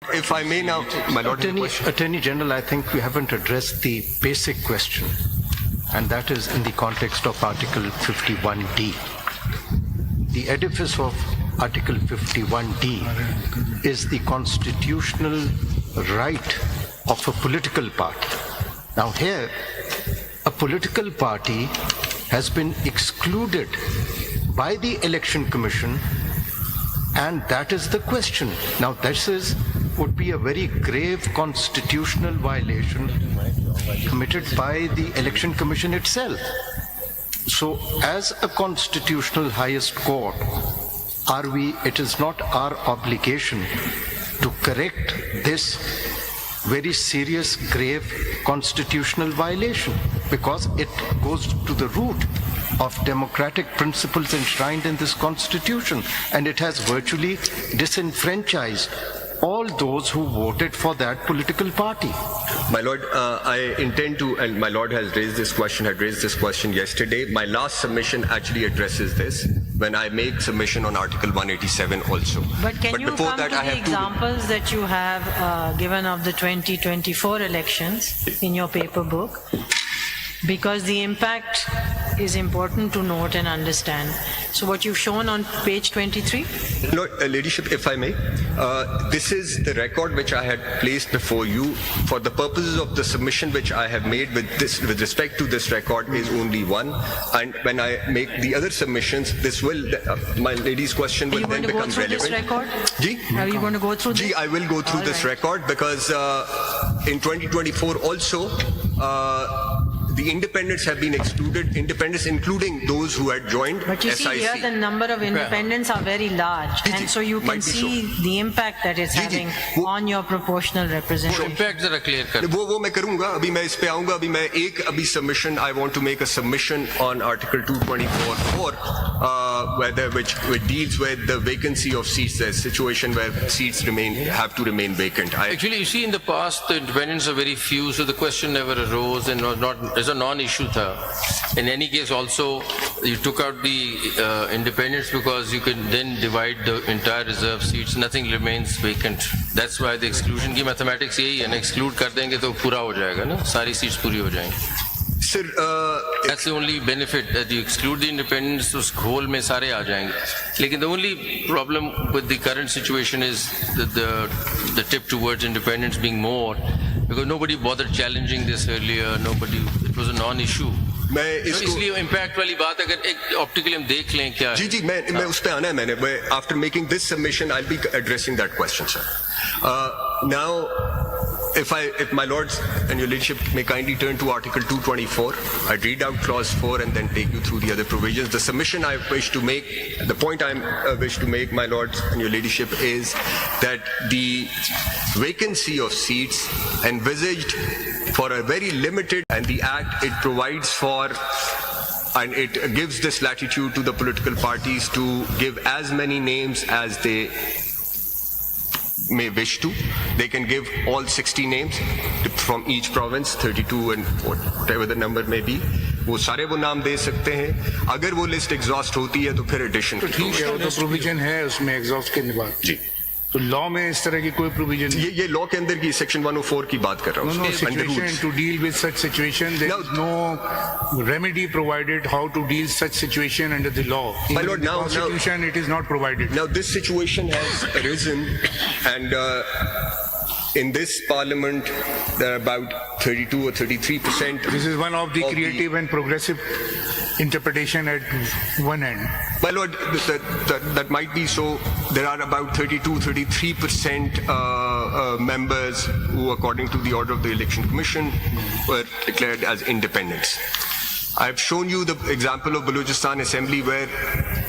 If I may now, my Lord, Attorney General, I think we haven't addressed the basic question, and that is in the context of Article 51D. The edifice of Article 51D is the constitutional right of a political party. Now here, a political party has been excluded by the Election Commission, and that is the question. Now this would be a very grave constitutional violation committed by the Election Commission itself. So as a constitutional highest court, it is not our obligation to correct this very serious, grave constitutional violation, because it goes to the root of democratic principles enshrined in this constitution, and it has virtually disenfranchised all those who voted for that political party. My Lord, I intend to, and my Lord has raised this question, had raised this question yesterday. My last submission actually addresses this when I make submission on Article 187 also. But can you come to the examples that you have given of the 2024 elections in your paper book? Because the impact is important to note and understand. So what you've shown on page 23? Lord, Ladyship, if I may, this is the record which I had placed before you. For the purposes of the submission which I have made with respect to this record is only one. And when I make the other submissions, this will, my lady's question will then become relevant. Are you going to go through this record? I will go through this record because in 2024 also, the independents have been excluded, independents including those who had joined SIC. But you see here the number of independents are very large, and so you can see the impact that it's having on your proportional representation. Impact जरा clear कर. वो मैं करूँगा, अभी मैं इस पे आऊँगा, अभी मैं एक submission, I want to make a submission on Article 224(4), which deals with the vacancy of seats, the situation where seats have to remain vacant. Actually, you see, in the past, the independents are very few, so the question never arose and was not. A non-issue tha. In any case also, you took out the independents because you can then divide the entire reserve seats, nothing remains vacant. That's why the exclusion की mathematics यही है ना, exclude कर देंगे तो पूरा हो जाएगा ना, सारी seats पूरी हो जाएंगी. Sir, that's the only benefit, that you exclude the independents, उस घोल में सारे आ जाएंगे. लेकिन the only problem with the current situation is that the tip towards independents being more, because nobody bothered challenging this earlier, it was a non-issue. इसलिए impact वाली बात अगर एक optically हम देख लें क्या है. जी मैं उस पे आना है मैंने. After making this submission, I'll be addressing that question, sir. Now, if my lords and your ladyship may kindly turn to Article 224, I'd read out clause 4 and then take you through the other provisions. The submission I wish to make, the point I wish to make, my lords and your ladyship, is that the vacancy of seats envisaged for a very limited, and the Act, it provides for, and it gives this latitude to the political parties to give as many names as they may wish to. They can give all 60 names from each province, 32 and whatever the number may be. वो सारे वो नाम दे सकते हैं. अगर वो list exhaust होती है तो फिर एडिशन तो ठीक है, तो प्रोविजन है उसमें एग्जॉस्ट करने बाद. जी, तो लॉ में इस तरह की कोई प्रोविजन ये लॉ के अंदर की सेक्शन 104 की बात कर रहा हूँ. No situation to deal with such situation. There is no remedy provided how to deal such situation under the law. My Lord, in the Constitution it is not provided. Now this situation has arisen, and in this parliament there are about 32 or 33%. This is one of the creative and progressive interpretation at one end. My Lord, that might be so. There are about 33% members who, according to the order of the Election Commission, were declared as independents. I've shown you the example of Balochistan Assembly where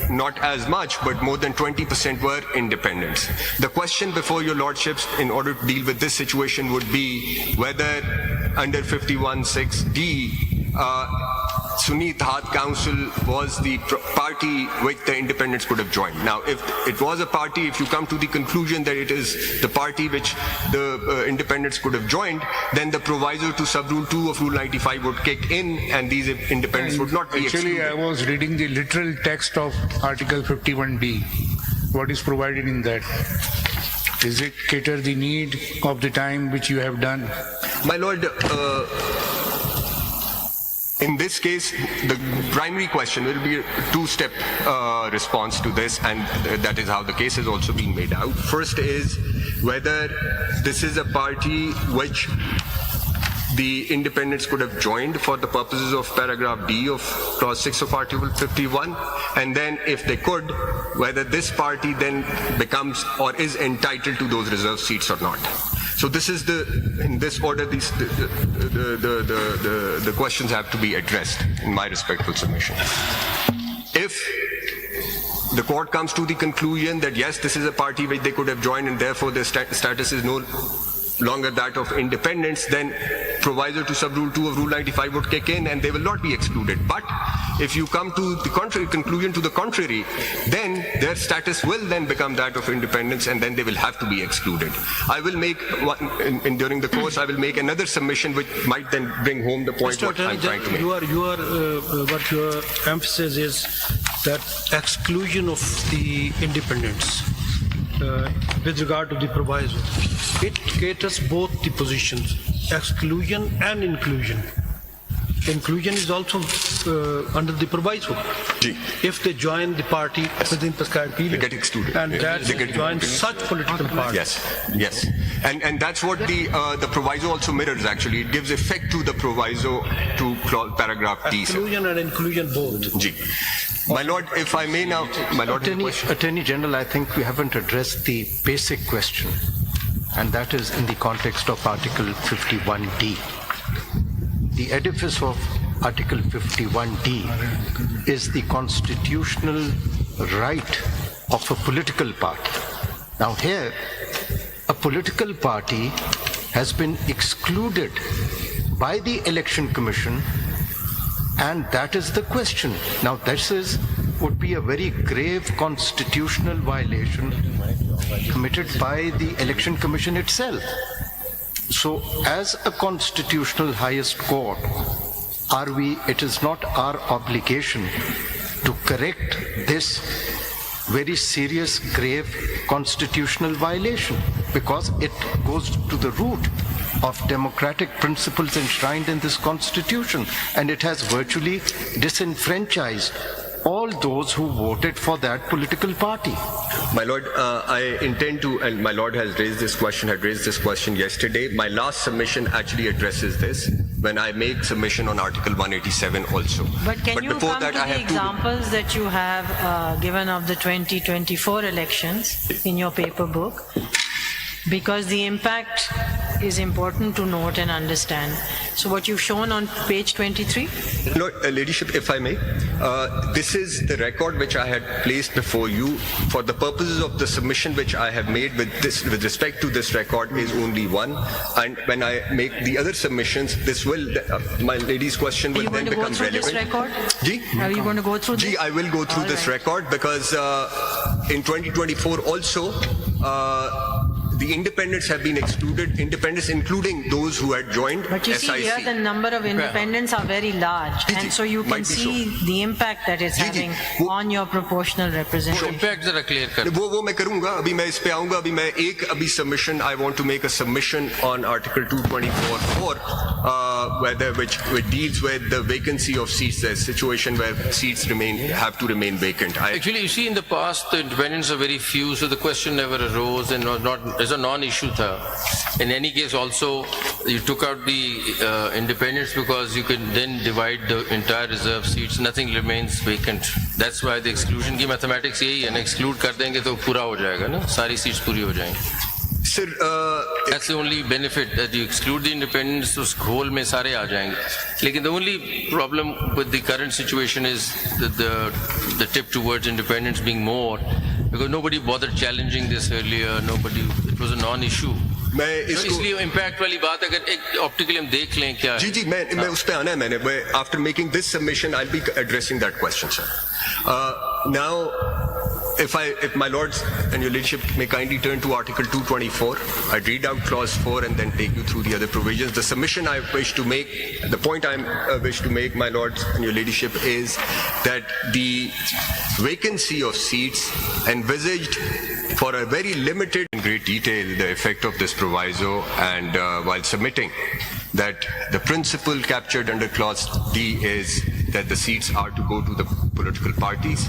not as much, but more than 20% were independents. The question before your lordships in order to deal with this situation would be whether under 51(6)(d) Sunni Ittehad Council was the party which the independents could have joined. Now, if it was a party, if you come to the conclusion that it is the party which the independents could have joined, then the proviso to sub-rule 2 of Rule 95 would kick in, and these independents would not be excluded. Actually, I was reading the literal text of Article 51D. What is provided in that? Does it cater the need of the time which you have done? My Lord, in this case, the primary question will be a two-step response to this, and that is how the case has also been made out. First is whether this is a party which the independents could have joined for the purposes of paragraph D of clause 6 of article 51, and then if they could, whether this party then becomes or is entitled to those reserved seats or not. So this is in this order, the questions have to be addressed in my respectful submission. If the court comes to the conclusion that yes, this is a party which they could have joined and therefore their status is no longer that of independence, then proviso to sub-rule 2 of Rule 95 would kick in and they will not be excluded. But if you come to the contrary conclusion to the contrary, then their status will then become that of independence and then they will have to be excluded. I will make, during the course, I will make another submission which might then bring home the point what I'm trying to make. What your emphasis is that exclusion of the independents with regard to the proviso. It caters both the positions, exclusion and inclusion. Inclusion is also under the proviso. If they join the party within prescribed period, they get excluded. And that they get join such political party. Yes. And that's what the proviso also mirrors actually. It gives effect to the proviso to paragraph D. Exclusion and inclusion both. My Lord, if I may now, my Lord, Attorney General, I think we haven't addressed the basic question, and that is in the context of Article 51D. The edifice of Article 51D is the constitutional right of a political party. Now here, a political party has been excluded by the Election Commission, and that is the question. Now this would be a very grave constitutional violation committed by the Election Commission itself. So as a constitutional highest court, it is not our obligation to correct this very serious, grave constitutional violation, because it goes to the root of democratic principles enshrined in this constitution, and it has virtually disenfranchised all those who voted for that political party. My Lord, I intend to, and my Lord has raised this question, had raised this question yesterday. My last submission actually addresses this when I make submission on Article 187 also. But can you before come that, to the examples that you have given of the 2024 elections in your paper book? Because the impact is important to note and understand. So what you've shown on page 23? Lord, Ladyship, if I may, this is the record which I had placed before you. For the purposes of the submission which I have made with respect to this record is only one. And when I make the other submissions, this will, my lady's question will then become relevant. Are you going to go through this record? I will go through this record because in 2024 also, the independents have been excluded, independents including those who had joined SIC. But you see here the number of independents are very large, and so you can see the impact that it's having on your proportional representation. Impact जरा clear कर. वो मैं करूंगा, अभी मैं इस पे आऊंगा, अभी मैं एक submission, I want to make a submission on Article 224 which deals with the vacancy of seats, the situation where seats have to remain vacant. Actually, you see, in the past, the independents are very few, so the question never arose and was not as a non-issue tha. In any case, also, you took out the independents because you can then divide the entire reserve seats. Nothing remains vacant. That's why the exclusion की mathematics यही है ना, exclude कर देंगे तो पूरा हो जाएगा ना, सारी seats पूरी हो जाएंगी. Sir, that's the only benefit, that you exclude the independents, उस घोल में सारे आ जाएंगे. लेकिन the only problem with the current situation is the tip towards independence being more, because nobody bothered challenging this earlier. It was a non-issue. So इसलिए impact वाली बात अगर एक optically हम देख लें क्या है. जी मैं उस पे आना है मैंने. After making this submission, I'll be addressing that question, sir. Now, if my lords and your ladyship may kindly turn to Article 224, I'd read out clause 4 and then take you through the other provisions. The submission I wish to make, the point I wish to make, my lords and your ladyship, is that the vacancy of seats envisaged for a very limited in great detail the effect of this proviso, and while submitting that the principle captured under clause D is that the seats are to go to the political parties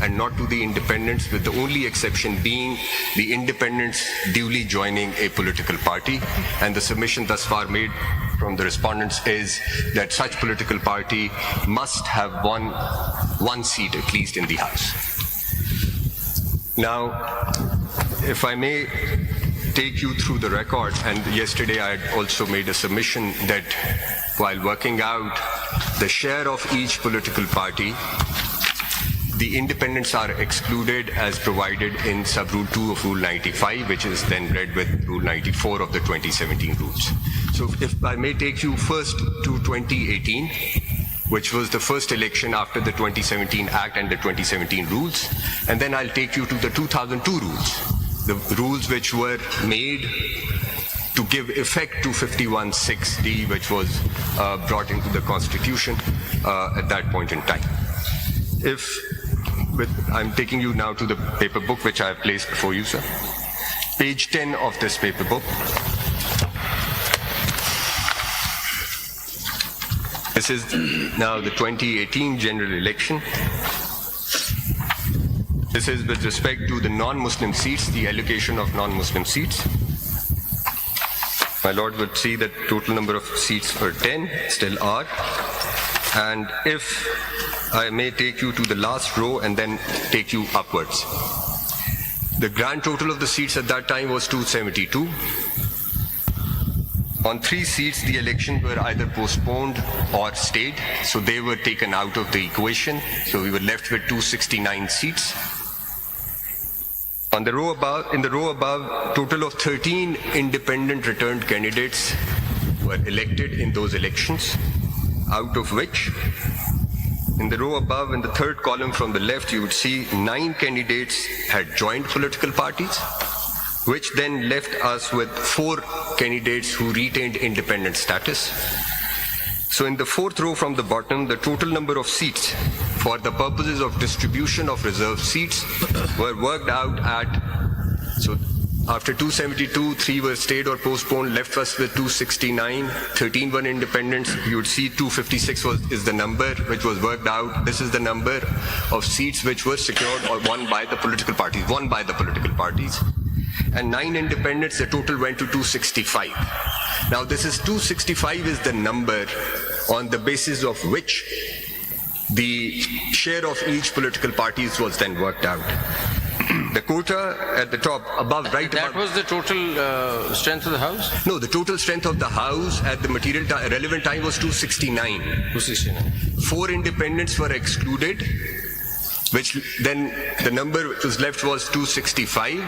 and not to the independents, with the only exception being the independents duly joining a political party. And the submission thus far made from the respondents is that such political party must have won one seat at least in the House. Now, if I may take you through the record, and yesterday I had also made a submission that while working out the share of each political party, the independents are excluded as provided in sub-rule 2 of Rule 95, which is then read with Rule 94 of the 2017 rules. So if I may take you first to 2018, which was the first election after the 2017 Act and the 2017 rules, and then I'll take you to the 2002 rules, the rules which were made to give effect to 51(6)(d), which was brought into the Constitution at that point in time. I'm taking you now to the paper book which I have placed before you, sir. Page 10 of this paper book. This is now the 2018 general election. This is with respect to the non-Muslim seats, the allocation of non-Muslim seats. My Lord would see that total number of seats were 10, still are. And if I may take you to the last row and then take you upwards. The grand total of the seats at that time was 272. On 3 seats, the elections were either postponed or stayed, so they were taken out of the equation. So we were left with 269 seats. In the row above, total of 13 independent returned candidates were elected in those elections, out of which, in the row above, in the third column from the left, you would see 9 candidates had joined political parties, which then left us with 4 candidates who retained independent status. So in the 4th row from the bottom, the total number of seats for the purposes of distribution of reserved seats were worked out at, so after 272, 3 were stayed or postponed, left us with 269, 13 were independents. You would see 256 is the number which was worked out. This is the number of seats which were secured or won by the political parties. And 9 independents, the total went to 265. Now this is 265 is the number on the basis of which the share of each political parties was then worked out. The quota at the top, above, right That above. was the total strength of the House? No, the total strength of the House at the relevant time was 269. 269. 4 independents were excluded, which then the number which was left was 265.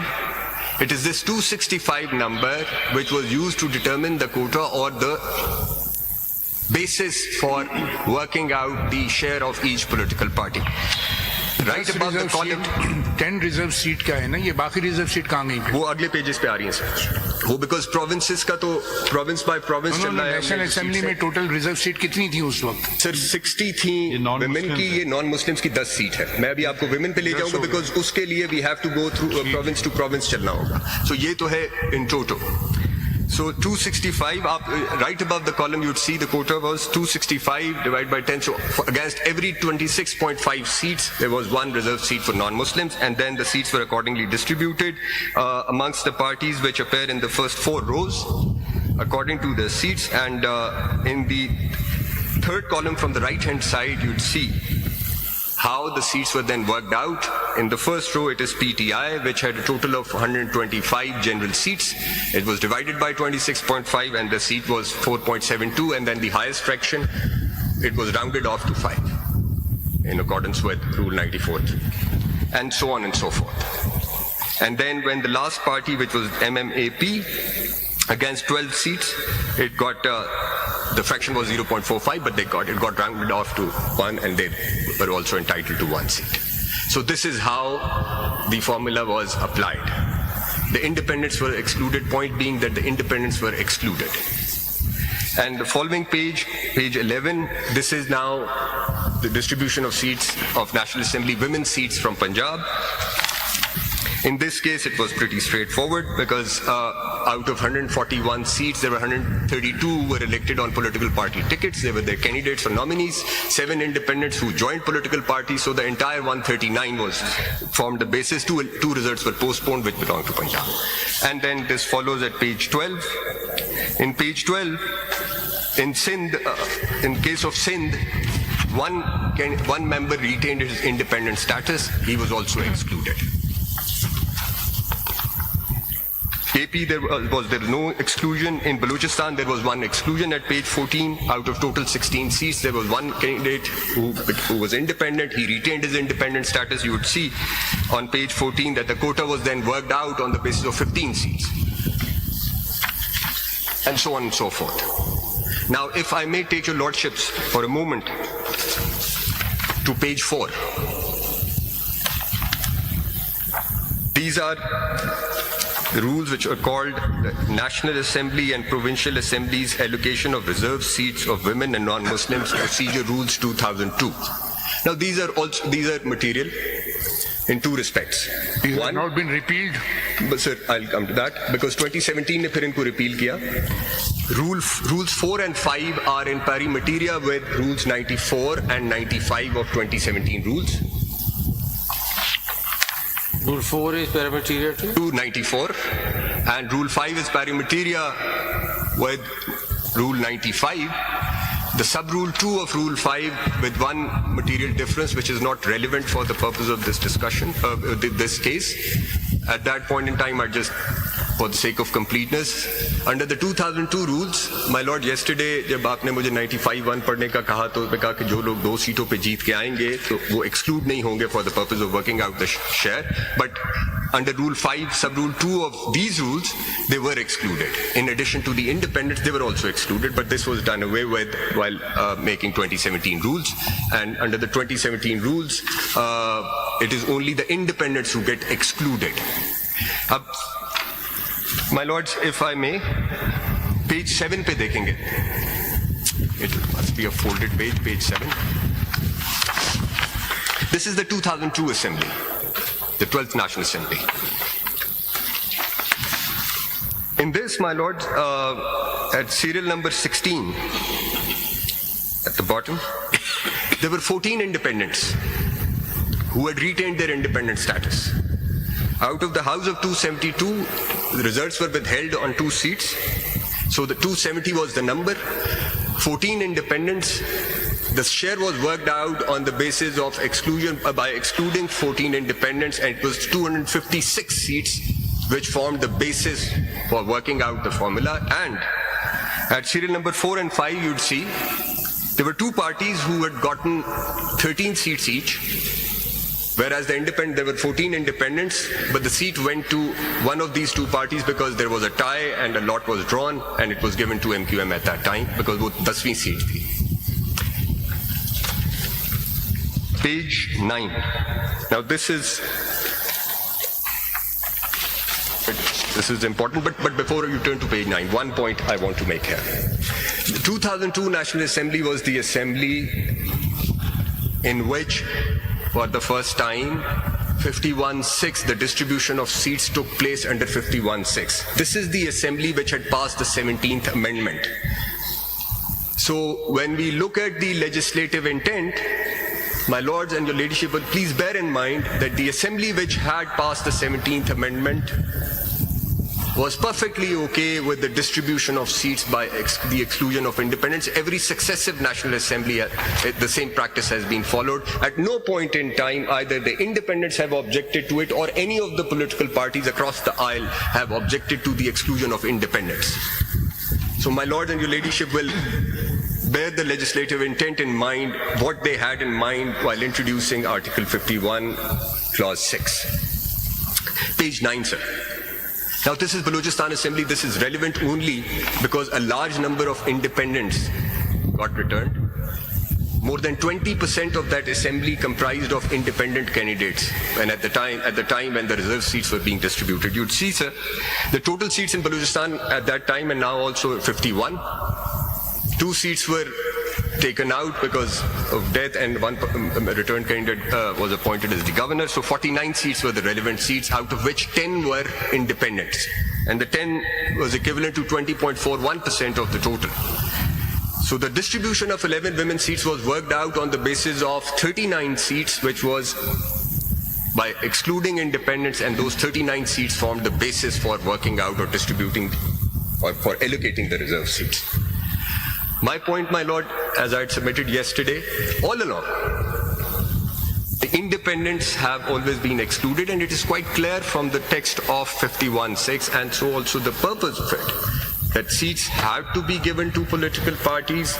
It is this 265 number which was used to determine the quota or the basis for working out the share of each political party. Right above the column. 10 reserve seat का है ना, ये बाकी reserve seat कहाँ गई? वो अगले pages पे आ रही हैं सर. वो because provinces का तो province by province चल रहा है. नेशनल असेंबली में टोटल रिजर्व सीट कितनी थी उस वक्त? सर 60 थी women की, ये नॉन मुस्लिम्स की 10 सीट है. मैं अभी आपको women पे ले जाऊंगा because उसके लिए we have to go through province to province चलना होगा. So ये तो है in total. So 265, right above the column you'd see the quota was 265 divided by 10. So against every 26.5 seats, there was 1 reserved seat for non-Muslims, and then the seats were accordingly distributed amongst the parties which appear in the first 4 rows according to the seats. And in the third column from the right-hand side, you'd see how the seats were then worked out. In the first row, it is PTI, which had a total of 125 general seats. It was divided by 26.5, and the seat was 4.72, and then the highest fraction, it was rounded off to 5, in accordance with Rule 94, and so on and so forth. And then when the last party, which was MMAP, against 12 seats, it got the fraction was 0.45, but it got rounded off to 1, and they were also entitled to 1 seat. So this is how the formula was applied. The independents were excluded, point being that the independents were excluded. And the following page, page 11, this is now the distribution of seats of National Assembly, women's seats from Punjab. In this case, it was pretty straightforward because out of 141 seats, there were 132 were elected on political party tickets. They were their candidates or nominees, 7 independents who joined political parties. So the entire 139 was formed the basis. Two results were postponed, which belonged to Punjab. And then this follows at page 12. In page 12, in Sindh, in case of Sindh, one member retained his independent status. He was also excluded. AP, there was no exclusion. In Balochistan, there was one exclusion at page 14. Out of total 16 seats, there was one candidate who was independent. He retained his independent status. You would see on page 14 that the quota was then worked out on the basis of 15 seats. And so on and so forth. Now, if I may take your lordships for a moment to page 4. These are the rules which are called the National Assembly and Provincial Assemblies Allocation of Reserved Seats of Women and Non-Muslims Procedure Rules 2002. Now these are material in 2 respects. These have not been repealed. But sir, I'll come to that because 2017 ने फिर इनको repeal किया. Rules 4 and 5 are in pari materia with rules 94 and 95 of 2017 rules. Rule 4 is paramateria to? 294 and Rule 5 is pari materia with Rule 95. The sub-rule 2 of Rule 5 with one material difference which is not relevant for the purpose of this discussion, this case. At that point in time, I just, for the sake of completeness, under the 2002 rules, my lord, yesterday जब आपने मुझे 95-1 पढ़ने का कहा तो मैं कहा कि जो लोग 2 सीटों पे जीत के आएंगे तो वो exclude नहीं होंगे for the purpose of working out the share. But under Rule 5, sub-rule 2 of these rules, they were excluded. In addition to the independents, they were also excluded, but this was done away with while making 2017 rules. And under the 2017 rules, it is only the independents who get excluded. My lords, if I may, page 7 पे देखेंगे. It must be a folded page, page 7. This is the 2002 Assembly, the 12th National Assembly. In this, my lords, at serial number 16, at the bottom, there were 14 independents who had retained their independent status. Out of the House of 272, the results were withheld on 2 seats. So the 270 was the number. 14 independents. The share was worked out on the basis of exclusion by excluding 14 independents, and it was 256 seats which formed the basis for working out the formula. And at serial number 4 and 5, you'd see there were 2 parties who had gotten 13 seats each. Whereas there were 14 independents, but the seat went to one of these 2 parties because there was a tie and a lot was drawn, and it was given to MQM at that time because वो 10वीं seat थी. Page 9. Now this is important, but before you turn to page 9, one point I want to make here. The 2002 National Assembly was the assembly in which, for the first time, 51-6, the distribution of seats took place under 51-6. This is the assembly which had passed the 17th Amendment. So when we look at the legislative intent, my lords and your ladyship, will please bear in mind that the assembly which had passed the 17th Amendment was perfectly okay with the distribution of seats by the exclusion of independents. Every successive National Assembly, the same practice has been followed. At no point in time, either the independents have objected to it or any of the political parties across the aisle have objected to the exclusion of independents. So my lords and your ladyship will bear the legislative intent in mind, what they had in mind while introducing Article 51, Clause 6. Page 9, sir. Now this is Balochistan Assembly. This is relevant only because a large number of independents got returned. More than 20% of that assembly comprised of independent candidates. And at the time when the reserve seats were being distributed, you'd see, sir, the total seats in Balochistan at that time and now also 51. 2 seats were taken out because of death, and one returned candidate was appointed as the governor. So 49 seats were the relevant seats, out of which 10 were independents. And the 10 was equivalent to 20.41% of the total. So the distribution of 11 women seats was worked out on the basis of 39 seats, which was by excluding independents, and those 39 seats formed the basis for working out or distributing or for allocating the reserve seats. My point, my lord, as I had submitted yesterday, all along, the independents have always been excluded, and it is quite clear from the text of 51(6) and so also the purpose of it, that seats have to be given to political parties.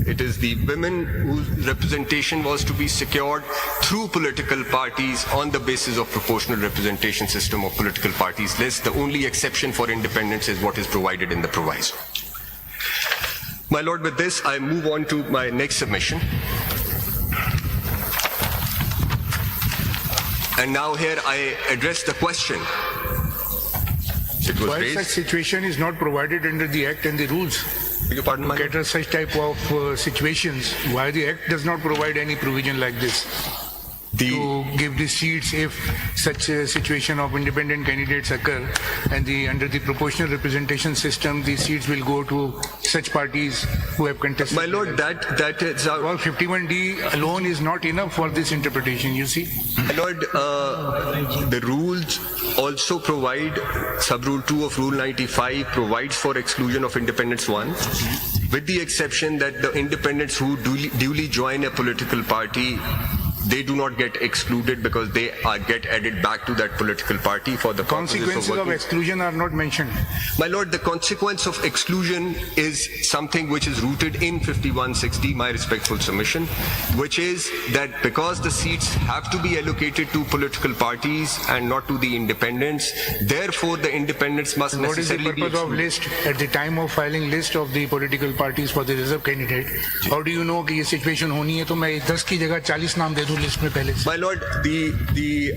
It is the women whose representation was to be secured through political parties on the basis of proportional representation system of political parties list. The only exception for independents is what is provided in the proviso. My lord, with this, I move on to my next submission. And now here I address the question. It was Why such raised. situation is not provided under the Act and the rules? Beg your pardon, my lord? Cater such type of situations. Why the Act does not provide any provision like this? To give the seats if such a situation of independent candidates occur, and under the proportional representation system, the seats will go to such parties who have contested. My lord, that is our... Well, 51D alone is not enough for this interpretation, you see. My lord, the rules also provide, sub-rule 2 of Rule 95 provides for exclusion of independents 1, with the exception that the independents who duly join a political party, they do not get excluded because they get added back to that political party for the purposes Consequences of of working. exclusion are not mentioned. My lord, the consequence of exclusion is something which is rooted in 51(6)(d), my respectful submission, which is that because the seats have to be allocated to political parties and not to the independents, therefore the independents must What is the necessarily be purpose of excluded. list at the time of filing list of the political parties for the reserve candidate? How do you know कि ये situation होनी है तो मैं 10 की जगह 40 नाम दे दूं लिस्ट में पहले से? My lord, the